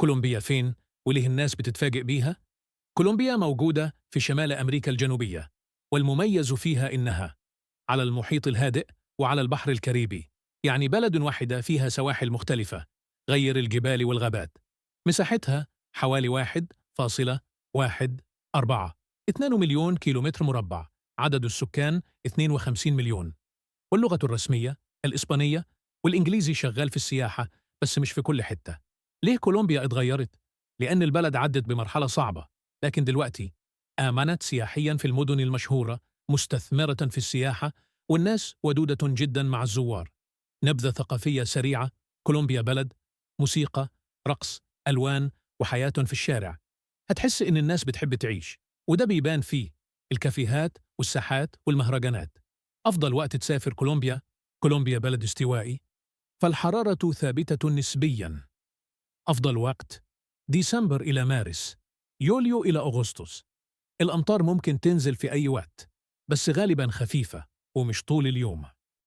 كولومبيا فين؟ وليه الناس بتتفاجئ بيها؟ كولومبيا موجودة في شمال أمريكا الجنوبية، والمميز فيها إنها على المحيط الهادئ وعلى البحر الكاريبي، يعني بلد واحدة فيها سواحل مختلفة غير الجبال والغابات. مساحتها حوالي 1.14 2 مليون كيلومتر مربع، عدد السكان 52 مليون، واللغة الرسمية الإسبانية، والإنجليزي شغال في السياحة بس مش في كل حتة. ليه كولومبيا اتغيرت؟ لأن البلد عدت بمرحلة صعبة، لكن دلوقتي آمنت سياحياً في المدن المشهورة، مستثمرة في السياحة، والناس ودودة جداً مع الزوار. نبذة ثقافية سريعة: كولومبيا بلد موسيقى، رقص، ألوان، وحياة في الشارع. هتحس إن الناس بتحب تعيش، وده بيبان فيه الكافيهات والساحات والمهرجانات. أفضل وقت تسافر كولومبيا: كولومبيا بلد استوائي، فالحرارة ثابتة نسبياً. أفضل وقت ديسمبر إلى مارس، يوليو إلى أغسطس. الأمطار ممكن تنزل في أي وقت، بس غالباً خفيفة ومش طول اليوم.